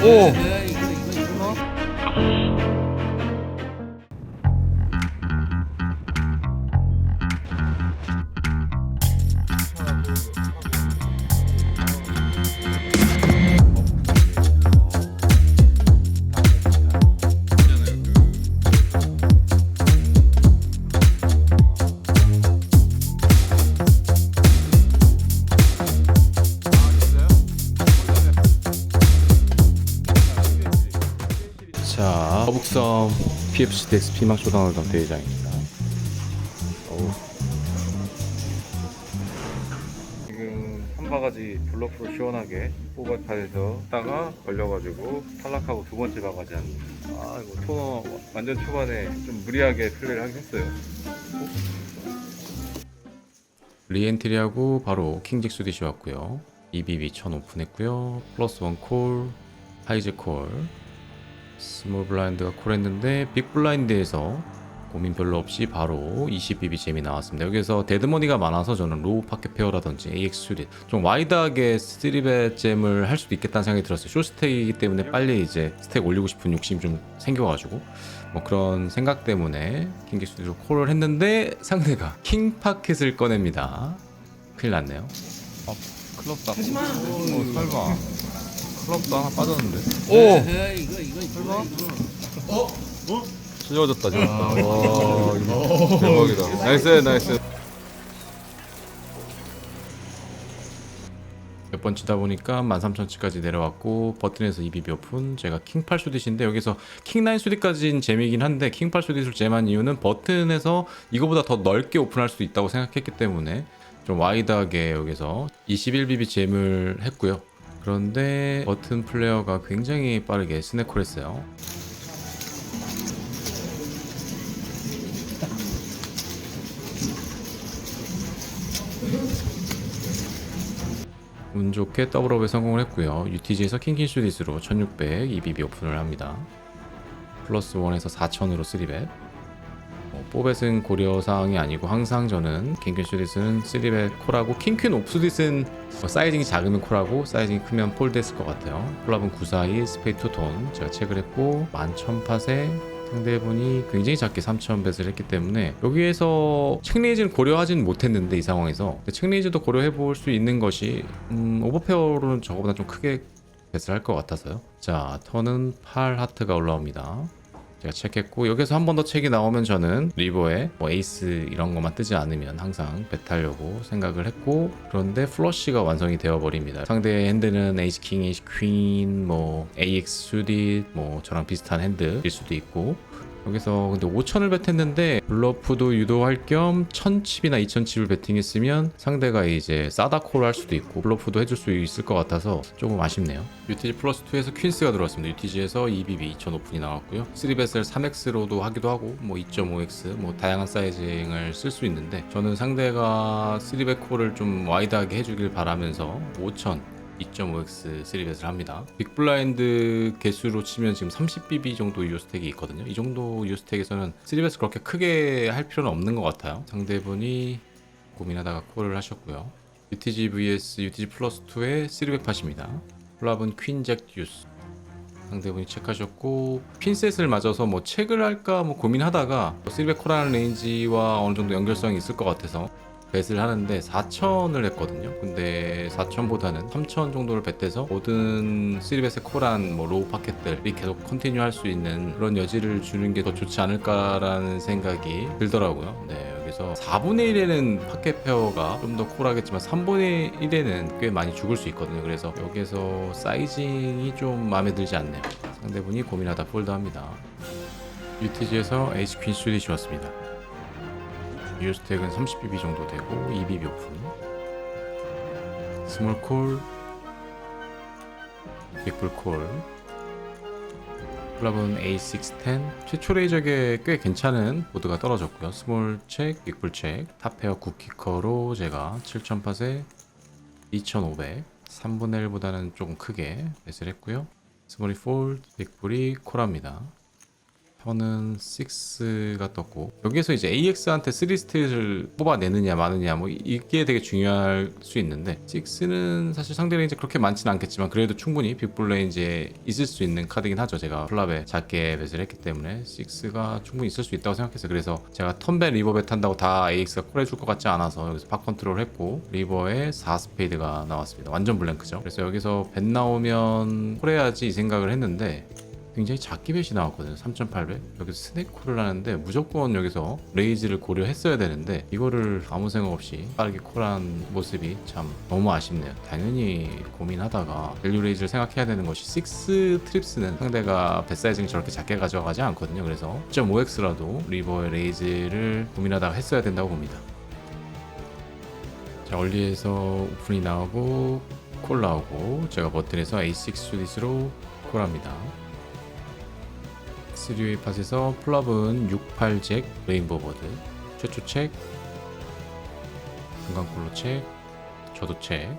오! 자, 거북섬 PFC 덱스 피망초당월감 대회장입니다. 지금 한 바가지 블러프로 시원하게 포바판에서 다가 걸려가지고 탈락하고 두 번째 바가지 한. 아, 이거 토너 완전 초반에 좀 무리하게 플레이를 하긴 했어요. 리엔트리하고 바로 킹직 수디시 왔고요. EBB 1000 오픈했고요. 플러스 원 콜, 하이즈 콜, 스몰 블라인드가 콜했는데 빅 블라인드에서 고민 별로 없이 바로 20BB 잼이 나왔습니다. 여기서 데드머니가 많아서 저는 로우 파켓 페어라든지 AX 수릿 좀 와이드하게 3벳 잼을 할 수도 있겠다는 생각이 들었어요. 숏스택이기 때문에 빨리 이제 스택 올리고 싶은 욕심이 좀 생겨가지고 뭐 그런 생각 때문에 킹기 수릿으로 콜을 했는데 상대가 킹 파켓을 꺼냅니다. 큰일 났네요. 클럽다. 설마 클럽도 하나 빠졌는데. 오! 설마? 찢어졌다 진짜. 와, 이거 대박이다. 나이스. 몇 번 치다 보니까 13,000치까지 내려왔고 버튼에서 EBB 오픈. 제가 킹8 수딧인데 여기서 킹9 수딧까지는 재미이긴 한데 킹8 수딧을 잼한 이유는 버튼에서 이거보다 더 넓게 오픈할 수 있다고 생각했기 때문에 좀 와이드하게 여기서 21BB 잼을 했고요. 그런데 버튼 플레이어가 굉장히 빠르게 스냅콜 했어요. 운 좋게 더블업에 성공을 했고요. UTG에서 킹킹 슈디스로 1600 EBB 오픈을 합니다. 플러스 1에서 4000으로 3벳. 뽀벳은 고려사항이 아니고 항상 저는 킹퀸 슈디스는 3벳 콜하고 킹퀸 옵수딧은 사이징이 작으면 콜하고 사이징이 크면 폴드 했을 것 같아요. 콜랍은 942 스페이드 2톤 제가 체크를 했고 11,000팟에 상대분이 굉장히 작게 3,000벳을 했기 때문에 여기에서 책레이즈는 고려하진 못했는데 이 상황에서 책레이즈도 고려해 볼 수 있는 것이 오버페어로는 저거보다 좀 크게 벳을 할 것 같아서요. 자, 턴은 8 하트가 올라옵니다. 제가 체크했고 여기서 한 번 더 책이 나오면 저는 리버에 뭐 에이스 이런 것만 뜨지 않으면 항상 벳하려고 생각을 했고 그런데 플러시가 완성이 되어버립니다. 상대의 핸드는 에이스 킹, 에이스 퀸, 뭐 AX 수디 뭐 저랑 비슷한 핸드일 수도 있고 여기서 근데 5,000을 벳했는데 블러프도 유도할 겸 1,000칩이나 2,000칩을 베팅했으면 상대가 이제 싸다 콜을 할 수도 있고 블러프도 해줄 수 있을 것 같아서 조금 아쉽네요. UTG 플러스 2에서 퀸스가 들어왔습니다. UTG에서 EBB 2000 오픈이 나왔고요. 3벳을 3X로도 하기도 하고 뭐 2.5X 뭐 다양한 사이징을 쓸 수 있는데 저는 상대가 3벳 콜을 좀 와이드하게 해주길 바라면서 5000 2.5x 3벳을 합니다. 빅블라인드 개수로 치면 지금 30BB 정도 유스택이 있거든요. 이 정도 유스택에서는 3벳을 그렇게 크게 할 필요는 없는 것 같아요. 상대분이 고민하다가 콜을 하셨고요. UTG vs UTG 플러스 2의 3벳 팟입니다. 콜랍은 퀸잭 듀스. 상대분이 체크하셨고 핀셋을 맞아서 뭐 체크를 할까 뭐 고민하다가 3벳 콜하는 레인지와 어느 정도 연결성이 있을 것 같아서 벳을 하는데 4,000을 했거든요. 근데 4,000보다는 3,000 정도를 벳해서 모든 3벳의 콜한 뭐 로우 파켓들이 계속 컨티뉴 할 수 있는 그런 여지를 주는 게 더 좋지 않을까라는 생각이 들더라고요. 네, 여기서 4분의 1에는 파켓 페어가 좀 더 콜하겠지만 3분의 1에는 꽤 많이 죽을 수 있거든요. 그래서 여기서 사이징이 좀 마음에 들지 않네요. 상대분이 고민하다 폴드합니다. UTG에서 에이스 퀸 슈릿이 왔습니다. 유스택은 30BB 정도 되고 2BB 오픈 스몰 콜 빅불 콜 클럽은 A610 최초 레이저에 꽤 괜찮은 보드가 떨어졌고요. 스몰 책, 빅불 책 탑페어 굿키커로 제가 7000팟에 2500 3분의 1보다는 조금 크게 매스를 했고요. 스몰이 폴드 빅불이 콜합니다. 턴은 6가 떴고, 여기에서 이제 AX한테 3 스탯을 뽑아내느냐 마느냐 뭐 이게 되게 중요할 수 있는데, 6는 사실 상대 레인지 그렇게 많지는 않겠지만 그래도 충분히 빅볼 레인지에 있을 수 있는 카드긴 하죠. 제가 플랍에 작게 배스를 했기 때문에 6가 충분히 있을 수 있다고 생각했어요. 그래서 제가 턴배 리버배 탄다고 다 AX가 콜해줄 것 같지 않아서 여기서 박 컨트롤 했고, 리버에 4 스페이드가 나왔습니다. 완전 블랭크죠. 그래서 여기서 뱃 나오면 콜해야지 이 생각을 했는데 굉장히 작게 뱃이 나왔거든요. 3,800. 여기서 스네이크콜을 하는데 무조건 여기서 레이즈를 고려했어야 되는데 이거를 아무 생각 없이 빠르게 콜한 모습이 참 너무 아쉽네요. 당연히 고민하다가 밸류 레이즈를 생각해야 되는 것이 6 트립스는 상대가 뱃 사이즈를 저렇게 작게 가져가지 않거든요. 그래서 1.5x라도 리버의 레이즈를 고민하다가 했어야 된다고 봅니다. 자, 얼리에서 오픈이 나오고 콜 나오고, 제가 버튼에서 A6 수디스로 콜합니다. 3웨이 팟에서 플랍은 68잭 레인보우 버드, 최초 책, 중간콜로 책, 저도 책,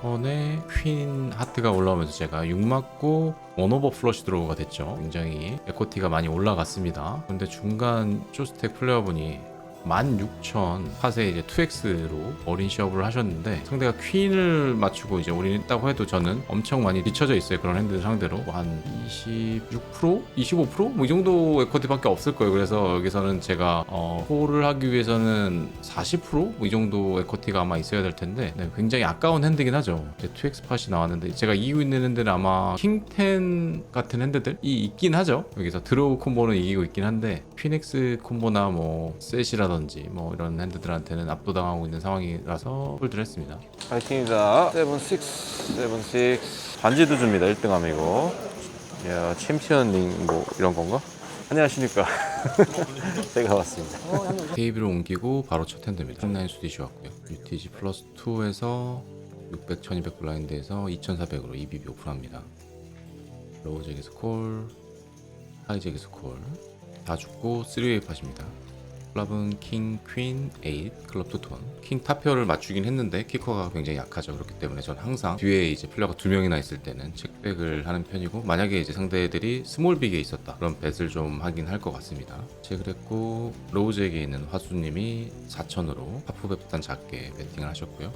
턴에 퀸 하트가 올라오면서 제가 6 맞고 원오버 플러시 드로우가 됐죠. 굉장히 에코티가 많이 올라갔습니다. 근데 중간 쇼스택 플레이어분이 16,000 팟에 이제 2x로 어린 시업을 하셨는데, 상대가 퀸을 맞추고 이제 올인했다고 해도 저는 엄청 많이 뒤쳐져 있어요. 그런 핸들 상대로 한 26%? 25%? 뭐 이 정도 에코티밖에 없을 거예요. 그래서 여기서는 제가 홀을 하기 위해서는 40%? 뭐 이 정도 에코티가 아마 있어야 될 텐데, 네, 굉장히 아까운 핸드긴 하죠. 이제 2x 팟이 나왔는데 제가 이기고 있는 핸들은 아마 킹10 같은 핸드들이 있긴 하죠. 여기서 드로우 콤보는 이기고 있긴 한데 퀸X 콤보나 뭐 셋이라든지 뭐 이런 핸드들한테는 압도당하고 있는 상황이라서 홀드를 했습니다. 파이팅입니다. 7-6, 7-6. 반지도 줍니다. 1등하면 이거. 야, 챔피언링 뭐 이런 건가? 안녕하십니까. 제가 왔습니다. 테이블을 옮기고 바로 첫 핸드입니다. 홈라인 수디시 왔고요. UTG 플러스 2에서 600, 1200 블라인드에서 2400으로 EBB 오픈합니다. 로우 잭에서 콜, 하이 잭에서 콜, 다 죽고 3웨이 팟입니다. 클럽은 킹, 퀸, 8, 클럽 투톤. 킹 탑페어를 맞추긴 했는데 키커가 굉장히 약하죠. 그렇기 때문에 전 항상 뒤에 이제 플레이어가 2명이나 있을 때는 체크백을 하는 편이고, 만약에 이제 상대들이 스몰 빅에 있었다 그럼 뱃을 좀 하긴 할 것 같습니다. 체크를 했고, 로우잭에 있는 화수님이 4,000으로 하프베프단 작게 배팅을 하셨고요.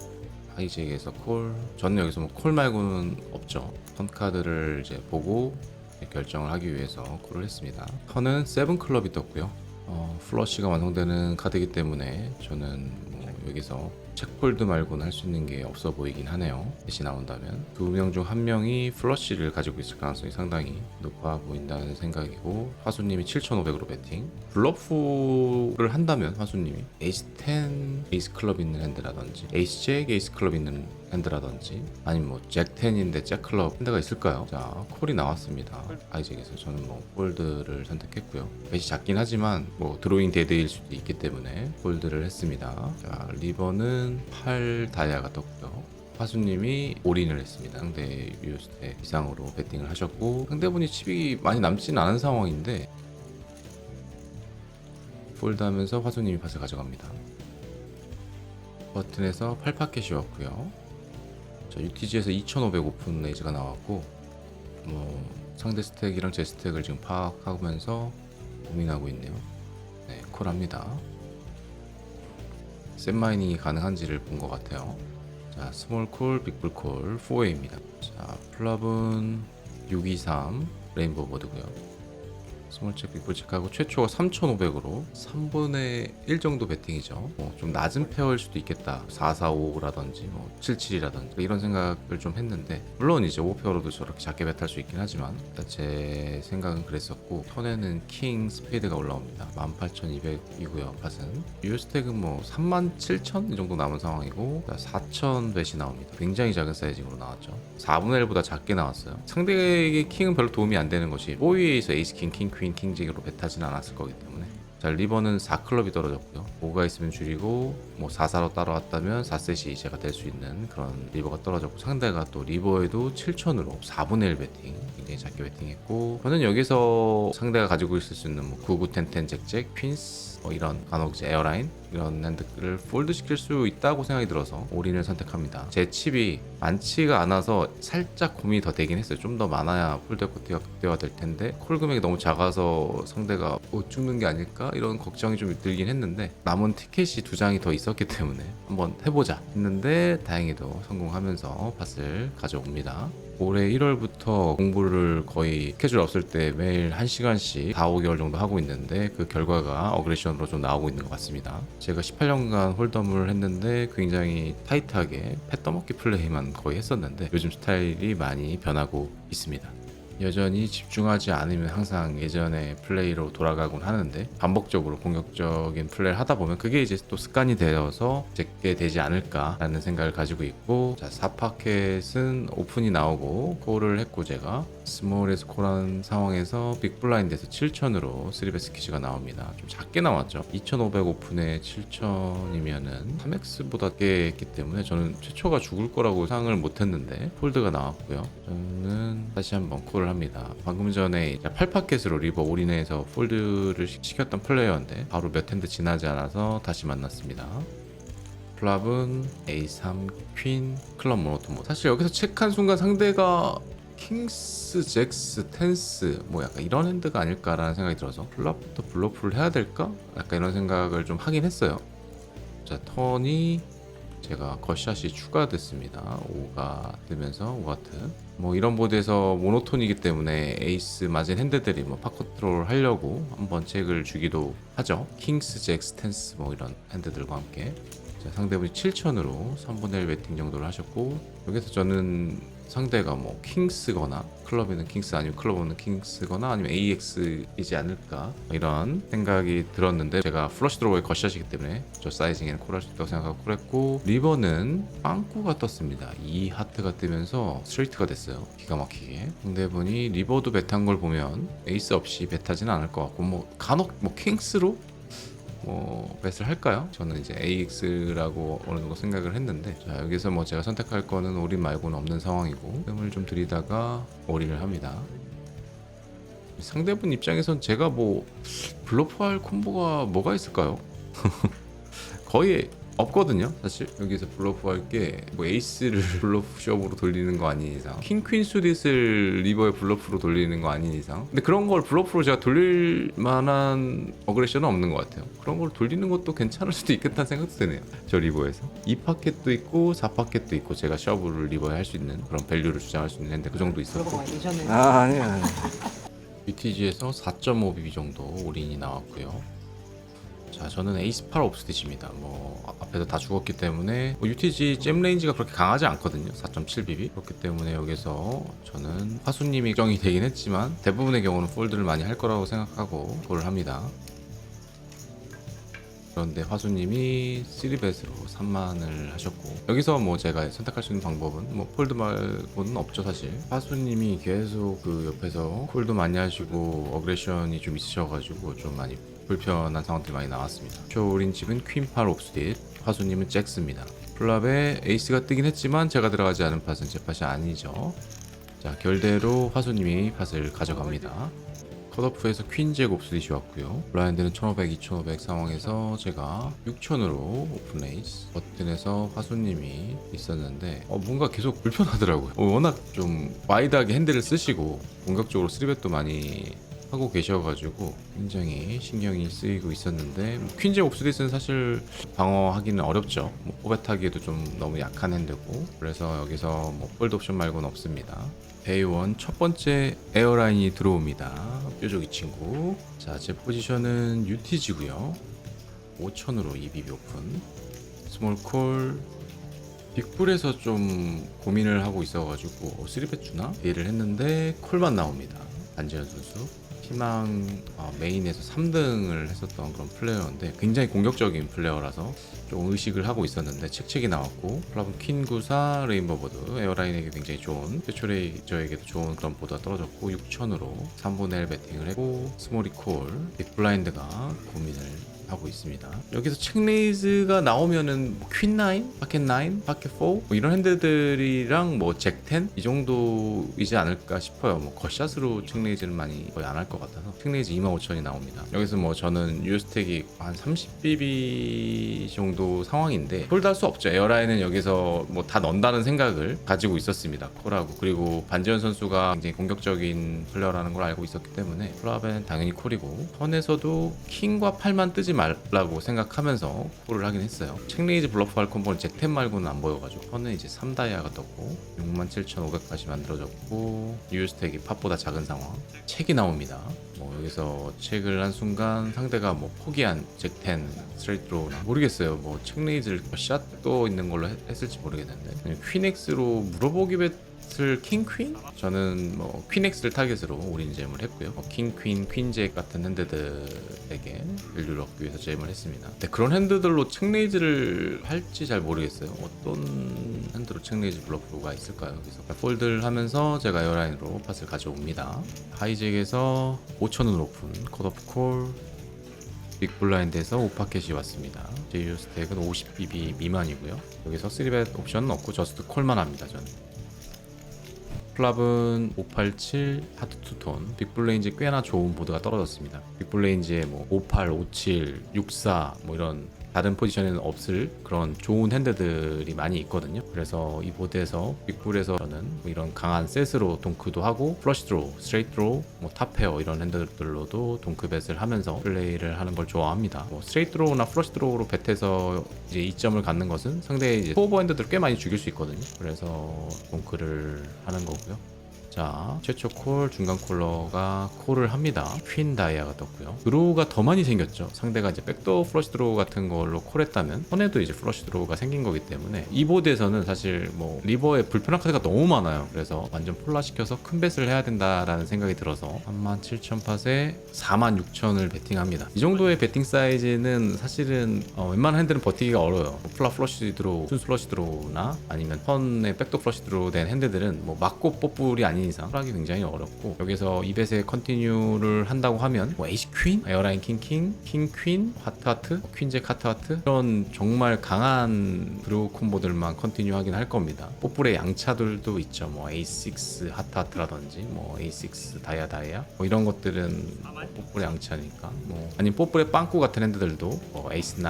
하이잭에서 콜, 저는 여기서 뭐 콜 말고는 없죠. 턴 카드를 이제 보고 결정을 하기 위해서 콜을 했습니다. 턴은 7 클럽이 떴고요. 플러시가 완성되는 카드이기 때문에 저는 뭐 여기서 책폴드 말고는 할 수 있는 게 없어 보이긴 하네요. 대시 나온다면 2명 중 1명이 플러시를 가지고 있을 가능성이 상당히 높아 보인다는 생각이고, 화수님이 7,500으로 배팅. 블러프를 한다면 화수님이 에이스 10 에이스 클럽 있는 핸드라든지 에이스 잭 에이스 클럽 있는 핸드라든지 아니면 뭐 잭 10인데 잭 클럽 핸드가 있을까요? 자, 콜이 나왔습니다. 아이잭에서 저는 뭐 폴드를 선택했고요. 배시 작긴 하지만 뭐 드로잉 데드일 수도 있기 때문에 폴드를 했습니다. 자, 리버는 8 다이아가 떴고요. 화수님이 올인을 했습니다. 상대 유스테 이상으로 배팅을 하셨고, 상대분이 칩이 많이 남지는 않은 상황인데 폴드하면서 화수님이 팟을 가져갑니다. 버튼에서 8파켓이 왔고요. 자, UTG에서 2500 오픈 레이즈가 나왔고, 뭐 상대 스택이랑 제 스택을 지금 파악하면서 고민하고 있네요. 네, 콜합니다. 셋 마이닝이 가능한지를 본 것 같아요. 자, 스몰 콜, 빅불 콜, 4A입니다. 자, 플랍은 623 레인보우 보드고요. 스몰 체크, 빅불 체크하고 최초가 3,500으로 3분의 1 정도 배팅이죠. 좀 낮은 페어일 수도 있겠다. 445라든지 뭐 77이라든지 이런 생각을 좀 했는데, 물론 이제 5페어로도 저렇게 작게 배탈 수 있긴 하지만 일단 제 생각은 그랬었고, 턴에는 킹 스페이드가 올라옵니다. 18,200이고요. 팟은 유스택은 뭐 37,000 이 정도 남은 상황이고, 4,000 뱃이 나옵니다. 굉장히 작은 사이징으로 나왔죠. 4분의 1보다 작게 나왔어요. 상대에게 킹은 별로 도움이 안 되는 것이 5위에서 에이스 킹, 킹 퀸, 킹직으로 배 타진 않았을 거기 때문에 자, 리버는 4클럽이 떨어졌고요. 5가 있으면 줄이고 뭐 4사로 따라왔다면 4셋이 제가 될 수 있는 그런 리버가 떨어졌고, 상대가 또 리버에도 7천으로 4분의 1 배팅, 굉장히 작게 배팅했고, 저는 여기서 상대가 가지고 있을 수 있는 뭐 99, 10, 10, 잭잭, 퀸스 뭐 이런 간혹 이제 에어라인 이런 핸드를 폴드 시킬 수 있다고 생각이 들어서 올인을 선택합니다. 제 칩이 많지가 않아서 살짝 고민이 더 되긴 했어요. 좀 더 많아야 폴드가 극대화 될 텐데 콜 금액이 너무 작아서 상대가 못 죽는 게 아닐까 이런 걱정이 좀 들긴 했는데, 남은 티켓이 2장이 더 있었기 때문에 한번 해보자 했는데 다행히도 성공하면서 팟을 가져옵니다. 올해 1월부터 공부를 거의 스케줄 없을 때 매일 1시간씩 4, 5개월 정도 하고 있는데, 그 결과가 어그레션으로 좀 나오고 있는 것 같습니다. 제가 18년간 홀덤을 했는데 굉장히 타이트하게 팻 떠먹기 플레이만 거의 했었는데, 요즘 스타일이 많이 변하고 있습니다. 여전히 집중하지 않으면 항상 예전의 플레이로 돌아가곤 하는데, 반복적으로 공격적인 플레이를 하다 보면 그게 이제 또 습관이 되어서 제게 되지 않을까라는 생각을 가지고 있고, 자, 4파켓은 오픈이 나오고 콜을 했고, 제가 스몰에서 콜한 상황에서 빅블라인드에서 7천으로 3베 스키즈가 나옵니다. 좀 작게 나왔죠. 2500 오픈에 7천이면은 3X보다 작게 했기 때문에 저는 최초가 죽을 거라고 상을 못했는데 폴드가 나왔고요. 저는 다시 한번 콜을 합니다. 방금 전에 8파켓으로 리버 올인해서 폴드를 시켰던 플레이어인데 바로 몇 핸드 지나지 않아서 다시 만났습니다. 플랍은 A3, 퀸, 클럽 모노토모. 사실 여기서 체크한 순간 상대가 킹스, 잭스, 텐스 뭐 약간 이런 핸드가 아닐까라는 생각이 들어서 플랍부터 블러프를 해야 될까? 약간 이런 생각을 좀 하긴 했어요. 자, 턴이 제가 겉샷이 추가됐습니다. 5가 뜨면서 5하트. 뭐 이런 보드에서 모노톤이기 때문에 에이스 맞은 핸드들이 뭐 팝컨트롤 하려고 한번 체크를 주기도 하죠. 킹스, 잭스, 텐스 뭐 이런 핸드들과 함께. 자, 상대분이 7천으로 3분의 1 배팅 정도를 하셨고, 여기서 저는 상대가 뭐 킹스거나 클럽에는 킹스 아니면 클럽에는 킹스거나 아니면 AX이지 않을까 이런 생각이 들었는데, 제가 플러시 드로우의 겉샷이기 때문에 저 사이징에는 콜할 수 있다고 생각하고 콜했고, 리버는 빵꾸가 떴습니다. 2 하트가 뜨면서 스트레이트가 됐어요. 기가 막히게. 상대분이 리버도 배탄 걸 보면 에이스 없이 배타지는 않을 것 같고, 뭐 간혹 뭐 킹스로 뭐 뱃을 할까요? 저는 이제 AX라고 어느 정도 생각을 했는데, 자, 여기서 뭐 제가 선택할 거는 올인 말고는 없는 상황이고, 뜸을 좀 들이다가 올인을 합니다. 상대분 입장에선 제가 뭐 블러프할 콤보가 뭐가 있을까요? 거의 없거든요. 사실 여기서 블러프할 게 뭐 에이스를 블러프숍으로 돌리는 거 아닌 이상, 킹 퀸 수릿을 리버의 블러프로 돌리는 거 아닌 이상, 근데 그런 걸 블러프로 제가 돌릴 만한 어그레션은 없는 것 같아요. 그런 걸 돌리는 것도 괜찮을 수도 있겠다는 생각도 드네요. 저 리버에서 2파켓도 있고 4파켓도 있고, 제가 셔브를 리버에 할 수 있는 그런 밸류를 주장할 수 있는 핸드 그 정도 있었고, 예전에 아니야. UTG에서 4.5BB 정도 올인이 나왔고요. 자, 저는 에이스 8 옵스티지입니다. 뭐 앞에서 다 죽었기 때문에 뭐 UTG 잼 레인지가 그렇게 강하지 않거든요. 4.7BB. 그렇기 때문에 여기서 저는 화수님이 걱정이 되긴 했지만 대부분의 경우는 폴드를 많이 할 거라고 생각하고 콜을 합니다. 그런데 화수님이 3벳으로 3만을 하셨고, 여기서 뭐 제가 선택할 수 있는 방법은 뭐 폴드 말고는 없죠 사실. 화수님이 계속 그 옆에서 콜도 많이 하시고 어그레션이 좀 있으셔가지고 좀 많이 불편한 상황들이 많이 나왔습니다. 쇼올인 집은 퀸8 옵스딧, 화수님은 잭스입니다. 플랍에 에이스가 뜨긴 했지만 제가 들어가지 않은 팟은 제 팟이 아니죠. 자, 결대로 화수님이 팟을 가져갑니다. 컷오프에서 퀸잭 옵스딧이 왔고요. 블라인드는 1500, 2500 상황에서 제가 6000으로 오픈 레이스, 버튼에서 화수님이 있었는데 뭔가 계속 불편하더라고요. 워낙 좀 와이드하게 핸들을 쓰시고 공격적으로 3벳도 많이 하고 계셔가지고 굉장히 신경이 쓰이고 있었는데, 퀸잭 옵스딧은 사실 방어하기는 어렵죠. 뭐 포벳하기에도 좀 너무 약한 핸드고, 그래서 여기서 뭐 폴드 옵션 말고는 없습니다. 베이원 첫 번째 에어라인이 들어옵니다. 뾰족이 친구. 자, 제 포지션은 UTG고요. 5000으로 EBB 오픈. 스몰콜. 빅불에서 좀 고민을 하고 있어가지고 3벳 주나? 데이를 했는데 콜만 나옵니다. 반지현 선수. 희망 메인에서 3등을 했었던 그런 플레이어인데 굉장히 공격적인 플레이어라서 좀 의식을 하고 있었는데 책책이 나왔고 플라분 퀸94 레인보우 보드 에어라인에게 굉장히 좋은 최초 레이저에게도 좋은 그런 보드가 떨어졌고 6천으로 3분의 1 배팅을 했고 스몰이콜 빅블라인드가 고민을 하고 있습니다. 여기서 책레이즈가 나오면은 퀸9, 파켓9, 파켓4 뭐 이런 핸드들이랑 뭐 잭10 이 정도이지 않을까 싶어요. 뭐 겉샷으로 책레이즈는 많이 거의 안 할 것 같아서 책레이즈 25,000이 나옵니다. 여기서 뭐 저는 유스택이 한 30BB 정도 상황인데 홀드할 수 없죠. 에어라인은 여기서 뭐 다 넣는다는 생각을 가지고 있었습니다. 콜하고 그리고 반지현 선수가 굉장히 공격적인 플레이어라는 걸 알고 있었기 때문에 플랍은 당연히 콜이고 턴에서도 킹과 8만 뜨지 말라고 생각하면서 콜을 하긴 했어요. 책레이즈 블러프 할 콤보는 잭10 말고는 안 보여가지고 턴은 이제 3다이아가 떴고 67,500까지 만들어졌고 유스택이 팝보다 작은 상황. 책이 나옵니다. 뭐 여기서 책을 한 순간 상대가 뭐 포기한 잭10 스트레이트 드로우나 모르겠어요. 뭐 책레이즈를 샷도 있는 걸로 했을지 모르겠는데 그냥 퀸엑스로 물어보기 배틀 킹퀸? 저는 뭐 퀸엑스를 타겟으로 올인 잼을 했고요. 킹퀸, 퀸잭 같은 핸드들에게 밸류를 얻기 위해서 잼을 했습니다. 근데 그런 핸드들로 책레이즈를 할지 잘 모르겠어요. 어떤 핸드로 책레이즈 블러프가 있을까요? 여기서 폴드를 하면서 제가 에어라인으로 팟을 가져옵니다. 하이잭에서 5,000원 오픈, 컷오프 콜, 빅블라인드에서 5파켓이 왔습니다. 제이유 스택은 50BB 미만이고요. 여기서 3벳 옵션은 없고 저스트 콜만 합니다. 저는. 플랍은 587 하트 투톤 빅블레인즈 꽤나 좋은 보드가 떨어졌습니다. 빅블레인즈에 뭐 58, 57, 64 뭐 이런 다른 포지션에는 없을 그런 좋은 핸드들이 많이 있거든요. 그래서 이 보드에서 빅블에서 저는 뭐 이런 강한 셋으로 동크도 하고 플러시 드로우, 스트레이트 드로우, 뭐 탑페어 이런 핸드들로도 동크벳을 하면서 플레이를 하는 걸 좋아합니다. 뭐 스트레이트 드로우나 플러시 드로우로 벳해서 이제 이점을 갖는 것은 상대의 이제 포오버 핸드들을 꽤 많이 죽일 수 있거든요. 그래서 동크를 하는 거고요. 자, 최초 콜, 중간 콜러가 콜을 합니다. 퀸 다이아가 떴고요. 드로우가 더 많이 생겼죠. 상대가 이제 백도어 플러시 드로우 같은 걸로 콜했다면 턴에도 이제 플러시 드로우가 생긴 거기 때문에 이 보드에서는 사실 뭐 리버에 불편한 카드가 너무 많아요. 그래서 완전 폴라시켜서 큰 벳을 해야 된다라는 생각이 들어서 37,000팟에 46,000을 베팅합니다. 이 정도의 베팅 사이즈는 사실은 웬만한 핸들은 버티기가 어려워요. 뭐 플라 플러시 드로우, 순수 플러시 드로우나 아니면 턴에 백도어 플러시 드로우 된 핸들들은 뭐 맞고 뽀뿔이 아닌 이상 하기 굉장히 어렵고 여기서 이벳에 컨티뉴를 한다고 하면 뭐 에이스 퀸, 에어라인 킹킹, 킹 퀸, 하트 하트, 퀸잭 하트 하트 이런 정말 강한 드로우 콤보들만 컨티뉴 하긴 할 겁니다. 뽀뿔의 양차들도 있죠. 뭐 A6 하트 하트라든지 뭐 A6 다이아 다이아 뭐 이런 것들은 뭐 뽀뿔의 양차니까 뭐 아니면 뽀뿔의 빵꾸 같은 핸드들도 뭐 에이스 9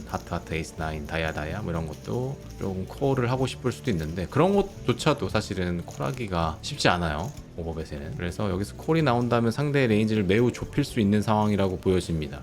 하트 하트 에이스 9 다이아 다이아 뭐 이런 것도 좀 콜을 하고 싶을 수도 있는데 그런 것조차도 사실은 콜하기가 쉽지 않아요. 오버벳에는. 그래서 여기서 콜이 나온다면 상대의 레인지를 매우 좁힐 수 있는 상황이라고 보여집니다.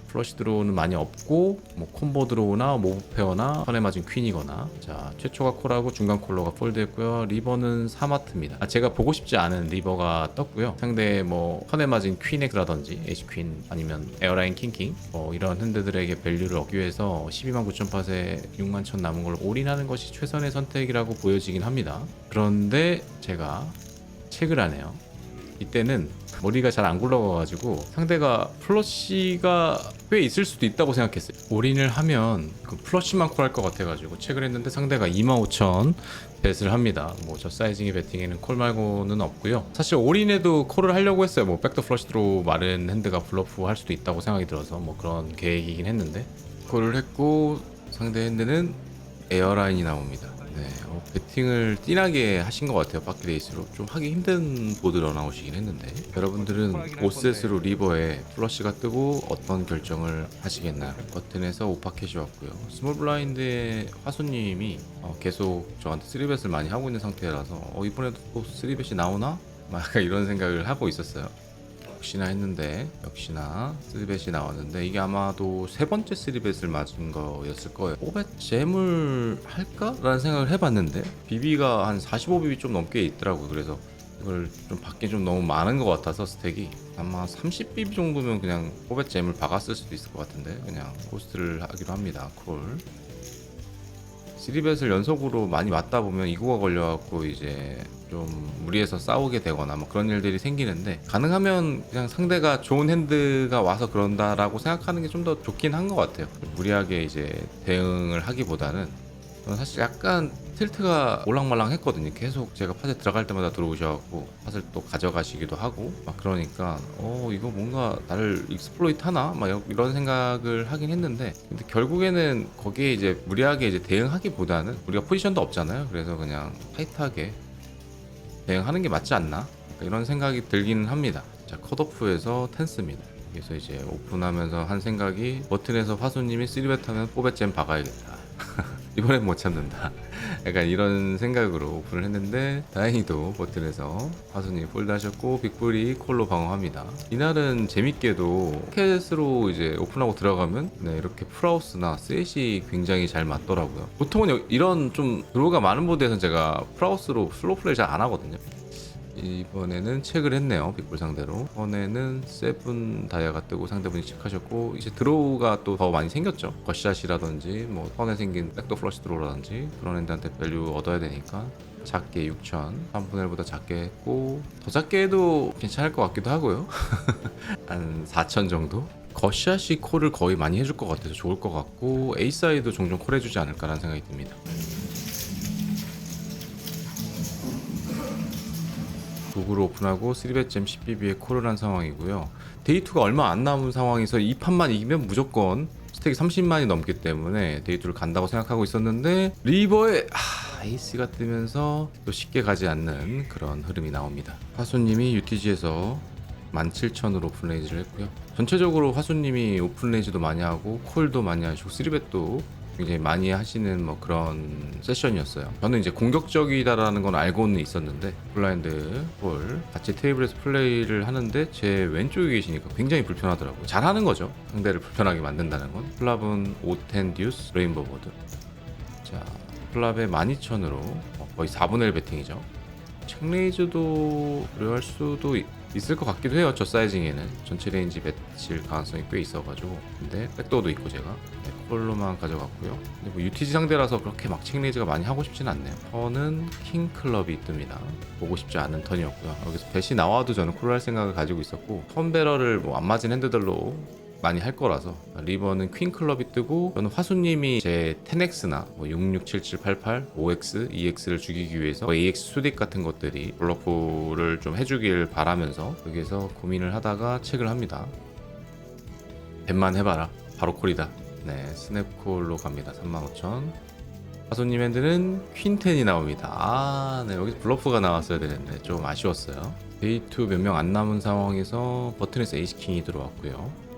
플러시 드로우는 많이 없고 뭐 콤보 드로우나 모브 페어나 턴에 맞은 퀸이거나. 자, 최초가 콜하고 중간 콜러가 폴드했고요. 리버는 사마트입니다. 제가 보고 싶지 않은 리버가 떴고요. 상대 뭐 턴에 맞은 퀸엑라든지 에이스 퀸 아니면 에어라인 킹킹 이런 핸드들에게 밸류를 얻기 위해서 129,000팟에 61,000 남은 걸 올인하는 것이 최선의 선택이라고 보여지긴 합니다. 그런데 제가 책을 하네요. 이때는 머리가 잘 안 굴러가가지고 상대가 플러시가 꽤 있을 수도 있다고 생각했어요. 올인을 하면 그 플러시만 콜할 것 같아가지고 책을 했는데 상대가 25,000 벳을 합니다. 뭐 저 사이징의 배팅에는 콜 말고는 없고요. 사실 올인에도 콜을 하려고 했어요. 뭐 백더 플러시 드로우 마른 핸드가 블러프 할 수도 있다고 생각이 들어서 뭐 그런 계획이긴 했는데 콜을 했고 상대 핸드는 에어라인이 나옵니다. 네, 배팅을 띵하게 하신 것 같아요. 바퀴레이스로 좀 하기 힘든 보드로 나오시긴 했는데 여러분들은 5셋으로 리버에 플러시가 뜨고 어떤 결정을 하시겠나요? 버튼에서 5파켓이 왔고요. 스몰 블라인드의 화수님이 계속 저한테 3벳을 많이 하고 있는 상태라서 이번에도 또 3벳이 나오나? 막 약간 이런 생각을 하고 있었어요. 역시나 했는데 역시나 3벳이 나왔는데 이게 아마도 세 번째 3벳을 맞은 거였을 거예요. 5벳 잼을 할까? 라는 생각을 해봤는데 BB가 한 45BB 좀 넘게 있더라고요. 그래서 이걸 좀 받기 좀 너무 많은 것 같아서 스택이 아마 30BB 정도면 그냥 5벳 잼을 박았을 수도 있을 것 같은데 그냥 코스트를 하기로 합니다. 콜. 쓰리벳을 연속으로 많이 맞다 보면 이고가 걸려갖고 이제 좀 무리해서 싸우게 되거나 뭐 그런 일들이 생기는데, 가능하면 그냥 상대가 좋은 핸드가 와서 그런다라고 생각하는 게 좀 더 좋긴 한 것 같아요. 무리하게 이제 대응을 하기보다는. 저는 사실 약간 틸트가 올랑말랑 했거든요. 계속 제가 팟에 들어갈 때마다 들어오셔갖고 팟을 또 가져가시기도 하고 막 그러니까 이거 뭔가 나를 익스플로이트 하나? 막 이런 생각을 하긴 했는데, 근데 결국에는 거기에 이제 무리하게 이제 대응하기보다는 우리가 포지션도 없잖아요. 그래서 그냥 타이트하게 대응하는 게 맞지 않나? 이런 생각이 들긴 합니다. 자, 컷오프에서 텐스입니다. 그래서 이제 오픈하면서 한 생각이, 버튼에서 화수님이 3벳 하면 뽀베잼 박아야겠다. 이번엔 못 찾는다. 약간 이런 생각으로 오픈을 했는데, 다행히도 버튼에서 화수님이 폴드 하셨고 빅불이 콜로 방어합니다. 이날은 재밌게도 캐스로 이제 오픈하고 들어가면 이렇게 풀하우스나 셋이 굉장히 잘 맞더라고요. 보통은 이런 좀 드로우가 많은 보드에서는 제가 풀하우스로 슬로우 플레이 잘 안 하거든요. 이번에는 체크를 했네요. 빅불 상대로. 이번에는 세븐 다이아가 뜨고 상대분이 체크하셨고, 이제 드로우가 또 더 많이 생겼죠. 거샷이라든지 뭐 턴에 생긴 백도 플러시 드로우라든지 그런 핸드한테 밸류 얻어야 되니까 작게 6,000, 3분의 1보다 작게 했고, 더 작게 해도 괜찮을 것 같기도 하고요. 한 4,000 정도? 거샷이 콜을 거의 많이 해줄 것 같아서 좋을 것 같고, A사이도 종종 콜 해주지 않을까라는 생각이 듭니다. 도구를 오픈하고 3배잼 10BB에 콜을 한 상황이고요. 데이2가 얼마 안 남은 상황에서 이 판만 이기면 무조건 스택이 30만이 넘기 때문에 데이2를 간다고 생각하고 있었는데, 리버에 에이스가 뜨면서 또 쉽게 가지 않는 그런 흐름이 나옵니다. 화수님이 UTG에서 17,000으로 오픈레이즈를 했고요. 전체적으로 화수님이 오픈레이즈도 많이 하고 콜도 많이 하시고 3벳도 굉장히 많이 하시는 뭐 그런 세션이었어요. 저는 이제 공격적이다라는 건 알고는 있었는데, 블라인드 볼 같이 테이블에서 플레이를 하는데 제 왼쪽에 계시니까 굉장히 불편하더라고요. 잘하는 거죠. 상대를 불편하게 만든다는 건. 플랍은 510 듀스 레인보우 보드. 자, 플랍에 12,000으로 거의 4분의 1 배팅이죠. 책레이즈도 고려할 수도 있을 것 같기도 해요. 저 사이징에는 전체 레인지 배칠 가능성이 꽤 있어가지고. 근데 백도어도 있고 제가 콜로만 가져갔고요. 근데 뭐 UTG 상대라서 그렇게 막 책레이즈가 많이 하고 싶진 않네요. 턴은 킹클럽이 뜹니다. 보고 싶지 않은 턴이었고요. 여기서 배시 나와도 저는 콜을 할 생각을 가지고 있었고, 턴 배럴을 뭐 안 맞은 핸드들로 많이 할 거라서, 리버는 퀸클럽이 뜨고, 저는 화수님이 제 10X나 뭐 667788, 5X, 2X를 죽이기 위해서 뭐 AX 수딕 같은 것들이 블러프를 좀 해주길 바라면서 여기서 고민을 하다가 체크를 합니다. 뱃만 해봐라. 바로 콜이다. 네, 스냅콜로 갑니다. 35,000. 화수님 핸드는 퀸10이 나옵니다. 네, 여기서 블러프가 나왔어야 되는데 좀 아쉬웠어요. 데이2 몇 명 안 남은 상황에서 버튼에서 에이스킹이 들어왔고요.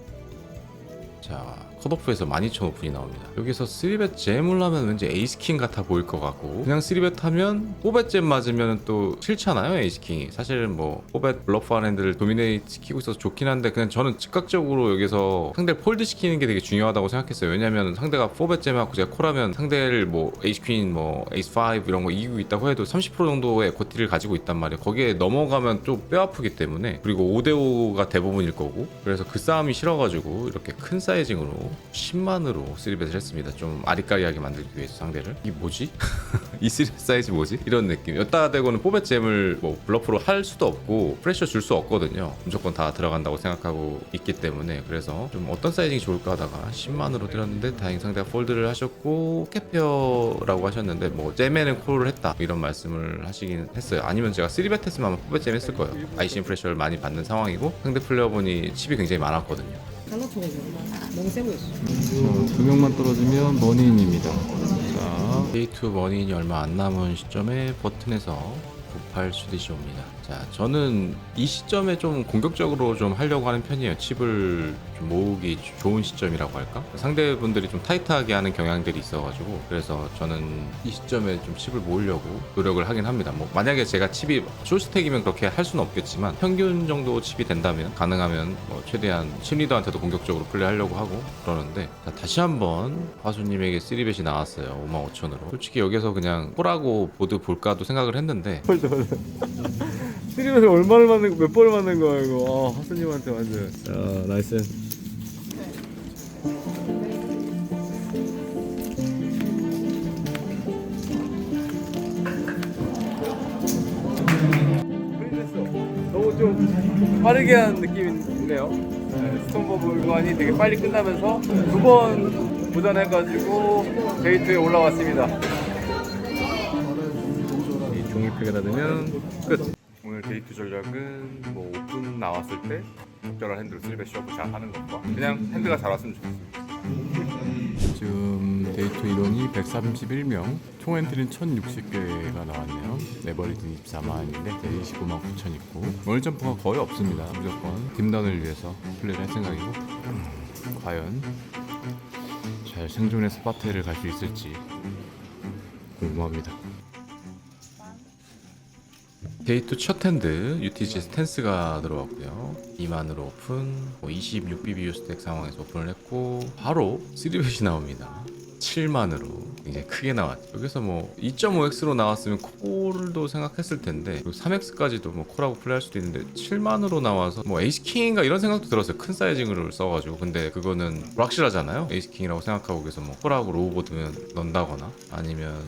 자, 컷오프에서 12,000 오픈이 나옵니다. 여기서 3벳 잼을 하면 왠지 에이스킹 같아 보일 것 같고, 그냥 3벳 하면 4벳 잼 맞으면 또 싫잖아요, 에이스킹이. 사실 뭐 4벳 블러프한 핸들을 도미네이트 시키고 있어서 좋긴 한데, 그냥 저는 즉각적으로 여기서 상대를 폴드 시키는 게 되게 중요하다고 생각했어요. 왜냐면 상대가 4벳 잼 하고 제가 콜하면 상대를 뭐 에이스퀸, 뭐 에이스5 이런 거 이기고 있다고 해도 30% 정도의 고티를 가지고 있단 말이에요. 거기에 넘어가면 좀 뼈 아프기 때문에. 그리고 5대5가 대부분일 거고, 그래서 그 싸움이 싫어가지고 이렇게 큰 사이징으로 10만으로 3벳을 했습니다. 좀 아리까리하게 만들기 위해서 상대를. 이게 뭐지? 이 3벳 사이즈 뭐지? 이런 느낌. 여따 대고는 뽀벳 잼을 뭐 블러프로 할 수도 없고 프레셔 줄 수 없거든요. 무조건 다 들어간다고 생각하고 있기 때문에. 그래서 좀 어떤 사이징이 좋을까 하다가 10만으로 드렸는데, 다행히 상대가 폴드를 하셨고 캐페어라고 하셨는데, 뭐 잼에는 콜을 했다 이런 말씀을 하시긴 했어요. 아니면 제가 3벳 했으면 아마 뽀벳 잼 했을 거예요. 아이싱 프레셔를 많이 받는 상황이고, 상대 플레이어분이 칩이 굉장히 많았거든요. 달라쳐가지고 너무 세 보였어. 두 명만 떨어지면 머니인입니다. 자, 데이2 머니인이 얼마 안 남은 시점에 버튼에서 98 수디시 옵니다. 자, 저는 이 시점에 좀 공격적으로 좀 하려고 하는 편이에요. 칩을 좀 모으기 좋은 시점이라고 할까? 상대분들이 좀 타이트하게 하는 경향들이 있어가지고, 그래서 저는 이 시점에 좀 칩을 모으려고 노력을 하긴 합니다. 뭐 만약에 제가 칩이 숏스택이면 그렇게 할 수는 없겠지만, 평균 정도 칩이 된다면, 가능하면 뭐 최대한 심리더한테도 공격적으로 플레이하려고 하고 그러는데, 자, 다시 한번 화수님에게 3벳이 나왔어요. 55,000으로. 솔직히 여기서 그냥 콜하고 보드 볼까도 생각을 했는데, 스트리머에서 얼마를 맞는 몇 번을 맞는 거야 이거. 하스님한테 완전. 자, 나이스. 빠르게 한 느낌인데요. 네, 스톤버블 구간이 되게 빨리 끝나면서 두 번 도전해가지고 데이트에 올라왔습니다. 이 종이팩에 닫으면 끝. 오늘 데이트 전략은 뭐 오픈 나왔을 때 적절한 핸드로 3배 셔브 잘 하는 것과 그냥 핸드가 잘 왔으면 좋겠습니다. 지금 데이트 인원이 131명, 총 엔트리는 1060개가 나왔네요. 네버리드 24만인데 29만 9천 있고 오늘 점프가 거의 없습니다. 무조건 딥런을 위해서 플레이를 할 생각이고 과연 잘 생존해서 파테를 갈 수 있을지 궁금합니다. 데이트 첫 핸드 UTG 스탠스가 들어왔고요. 2만으로 오픈, 26BBU 스택 상황에서 오픈을 했고 바로 3벳이 나옵니다. 7만으로 굉장히 크게 나왔죠. 여기서 뭐 2.5x로 나왔으면 콜도 생각했을 텐데 3x까지도 뭐 콜하고 플레이할 수도 있는데 7만으로 나와서 뭐 에이스킹인가 이런 생각도 들었어요. 큰 사이징을 써가지고. 근데 그거는 불확실하잖아요. 에이스킹이라고 생각하고 여기서 뭐 콜하고 로우보드면 넣는다거나 아니면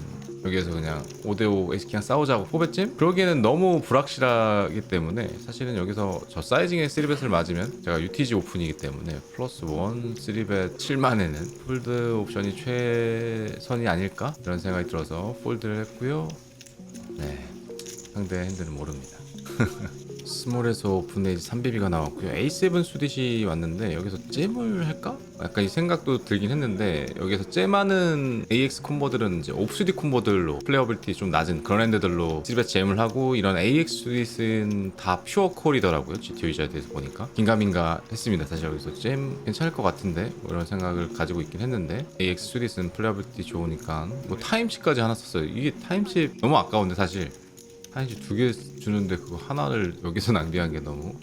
여기에서 그냥 5대5 에이스킹이랑 싸우자고 포배쯤? 그러기에는 너무 불확실하기 때문에 사실은 여기서 저 사이징의 3벳을 맞으면 제가 UTG 오픈이기 때문에 플러스 1 3벳 7만에는 폴드 옵션이 최선이 아닐까? 이런 생각이 들어서 폴드를 했고요. 네, 상대 핸드는 모릅니다. 스몰에서 오픈에이지 3BB가 나왔고요. A7 수딧이 왔는데 여기서 잼을 할까? 약간 이 생각도 들긴 했는데 여기서 잼하는 AX 콤보들은 이제 옵수딧 콤보들로 플레이어빌티 좀 낮은 그런 핸드들로 3벳 잼을 하고 이런 AX 수딧은 다 퓨어 콜이더라고요. GT 위자드에서 보니까 긴가민가 했습니다. 사실 여기서 잼 괜찮을 것 같은데 뭐 이런 생각을 가지고 있긴 했는데 AX 수딧은 플레이어빌티 좋으니까 뭐 타임칩까지 하나 썼어요. 이게 타임칩 너무 아까운데 사실 타임칩 2개 주는데 그거 하나를 여기서 낭비한 게 너무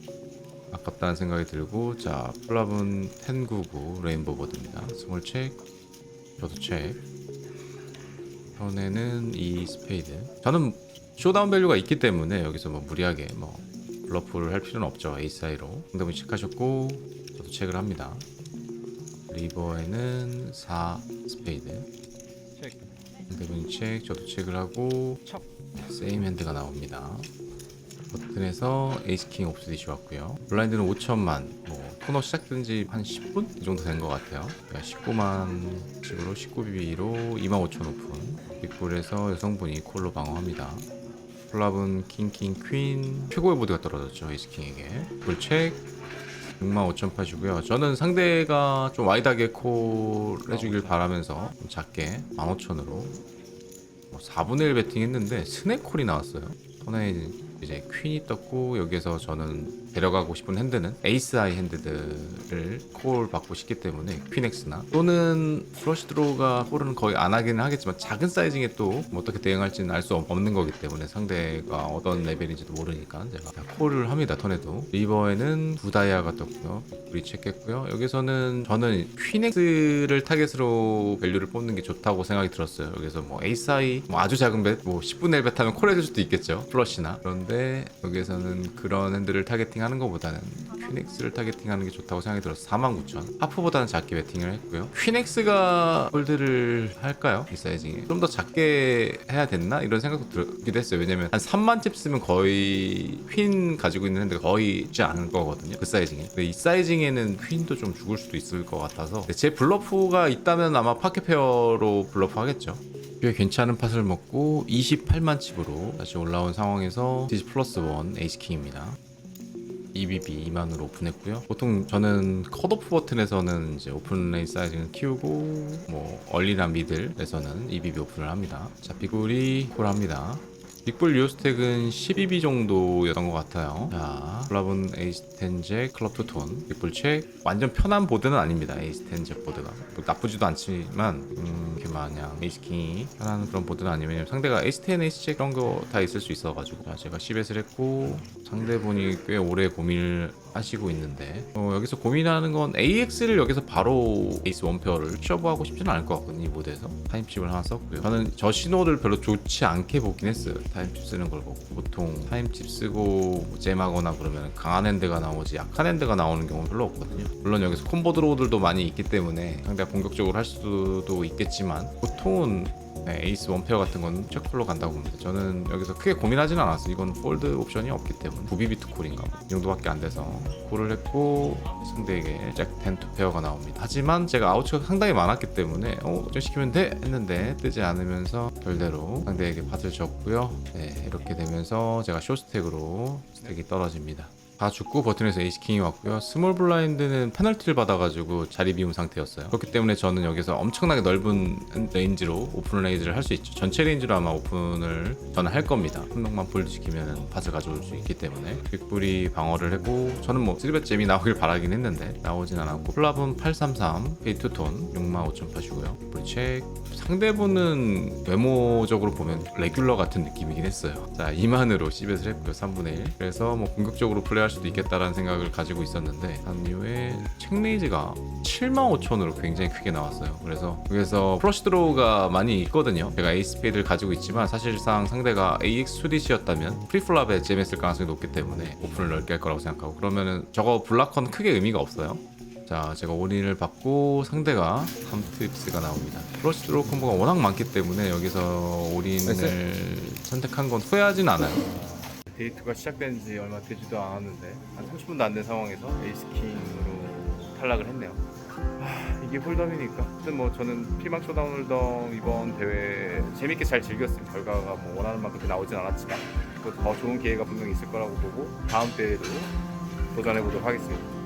아깝다는 생각이 들고 자 플랍은 1099 레인보우 보드입니다. 스몰 체크 저도 체크 현에는 이 스페이드 저는 쇼다운 밸류가 있기 때문에 여기서 뭐 무리하게 뭐 블러프를 할 필요는 없죠. 에이스아이로 상대분이 체크하셨고 저도 체크를 합니다. 리버에는 4 스페이드 체크. 상대분이 체크 저도 체크를 하고 세임 핸드가 나옵니다. 버튼에서 에이스킹 옵스디시 왔고요. 블라인드는 5천만 뭐 토너 시작된 지 한 10분? 이 정도 된 것 같아요. 19만 칩으로 19BB로 25,000 오픈 빅볼에서 여성분이 콜로 방어합니다. 플랍은 킹킹 퀸 최고의 보드가 떨어졌죠. 에이스킹에게 볼책 65,008이고요. 저는 상대가 좀 와이드하게 콜 해주길 바라면서 좀 작게 15,000으로 4분의 1 배팅 했는데 스네콜이 나왔어요. 턴에 이제 퀸이 떴고 여기에서 저는 데려가고 싶은 핸드는 에이스아이 핸드들을 콜 받고 싶기 때문에 퀸엑스나 또는 플러시 드로우가 콜은 거의 안 하기는 하겠지만 작은 사이징에 또 어떻게 대응할지는 알 수 없는 거기 때문에 상대가 어떤 레벨인지도 모르니까 제가 콜을 합니다. 턴에도 리버에는 부다이아가 떴고요. 우리 체크했고요. 여기서는 저는 퀸엑스를 타겟으로 밸류를 뽑는 게 좋다고 생각이 들었어요. 여기서 뭐 에이스아이 뭐 아주 작은 벳, 뭐 10분의 1 벳 하면 콜 해줄 수도 있겠죠. 플러시나. 그런데 여기에서는 그런 핸들을 타겟팅 하는 것보다는 퀸엑스를 타겟팅하는 게 좋다고 생각이 들어서 49,000 하프보다는 작게 배팅을 했고요. 퀸엑스가 홀드를 할까요? 이 사이징에 좀 더 작게 해야 됐나? 이런 생각도 들기도 했어요. 왜냐면 한 3만 칩 쓰면 거의 퀸 가지고 있는 핸드가 거의 있지 않을 거거든요. 그 사이징에. 근데 이 사이징에는 퀸도 좀 죽을 수도 있을 것 같아서 제 블러프가 있다면 아마 파켓페어로 블러프 하겠죠. 꽤 괜찮은 팟을 먹고 28만 칩으로 다시 올라온 상황에서 디지 플러스 1 에이스킹입니다. EBB 2만으로 오픈했고요. 보통 저는 컷오프 버튼에서는 이제 오픈 레인 사이즈를 키우고 뭐 얼리나 미들에서는 EBB 오픈을 합니다. 자 빅볼이 콜합니다. 빅볼 리오스택은 12B 정도였던 것 같아요. 자, 클럽은 에이스10 잭, 클럽 투톤, 빅볼 책. 완전 편한 보드는 아닙니다. 에이스10 잭 보드가. 뭐 나쁘지도 않지만, 이렇게 마냥 에이스킹이 편한 그런 보드는 아니에요. 왜냐면 상대가 에이스10, 에이스 잭 그런 거 다 있을 수 있어가지고. 자, 제가 10뱃을 했고, 상대분이 꽤 오래 고민을 하시고 있는데, 여기서 고민하는 건 AX를 여기서 바로 에이스 원페어를 셔브하고 싶지는 않을 것 같거든요. 이 모드에서. 타임칩을 하나 썼고요. 저는 저 신호를 별로 좋지 않게 보긴 했어요. 타임칩 쓰는 걸 보고. 보통 타임칩 쓰고 잼하거나 그러면 강한 핸드가 나오지 약한 핸드가 나오는 경우는 별로 없거든요. 물론 여기서 콤보 드로우들도 많이 있기 때문에 상대가 공격적으로 할 수도 있겠지만 보통은 네, 에이스 원페어 같은 건 체크콜로 간다고 봅니다. 저는 여기서 크게 고민하지는 않았어요. 이건 폴드 옵션이 없기 때문에 9비비트 콜인가 뭐. 이 정도밖에 안 돼서 콜을 했고 상대에게 잭 10 투페어가 나옵니다. 하지만 제가 아웃치가 상당히 많았기 때문에 좀 시키면 돼 했는데 뜨지 않으면서 별대로 상대에게 팟을 줬고요. 네, 이렇게 되면서 제가 쇼스택으로 스택이 떨어집니다. 다 죽고 버튼에서 에이스킹이 왔고요. 스몰 블라인드는 페널티를 받아가지고 자리 비움 상태였어요. 그렇기 때문에 저는 여기서 엄청나게 넓은 레인지로 오픈 레이즈를 할 수 있죠. 전체 레인지로 아마 오픈을 저는 할 겁니다. 한 명만 볼드 시키면 팟을 가져올 수 있기 때문에 빅불이 방어를 했고 저는 뭐 3벳 잼이 나오길 바라긴 했는데 나오진 않았고 플랍은 833 페이 투톤 65,000팟이고요. 빅불 체크 상대분은 외모적으로 보면 레귤러 같은 느낌이긴 했어요. 자 2만으로 C벳을 했고요. 3분의 1 그래서 뭐 공격적으로 플레이할 수도 있겠다라는 생각을 가지고 있었는데 한 이후에 책레이즈가 75,000으로 굉장히 크게 나왔어요. 그래서 플러시 드로우가 많이 있거든요. 제가 에이스 페이드를 가지고 있지만 사실상 상대가 AX 2DC였다면 프리플랍에 잼했을 가능성이 높기 때문에 오픈을 넓게 할 거라고 생각하고 그러면은 저거 블락컨 크게 의미가 없어요. 자 제가 올인을 받고 상대가 3트립스가 나옵니다. 플러시 드로우 콤보가 워낙 많기 때문에 여기서 올인을 선택한 건 후회하진 않아요. 데이트가 시작된 지 얼마 되지도 않았는데 한 30분도 안 된 상황에서 에이스킹으로 탈락을 했네요. 이게 홀덤이니까 하여튼 뭐 저는 피망 쇼다운 홀덤 이번 대회 재밌게 잘 즐겼습니다. 결과가 뭐 원하는 만큼 나오진 않았지만 또 더 좋은 기회가 분명히 있을 거라고 보고 다음 대회도 도전해 보도록 하겠습니다.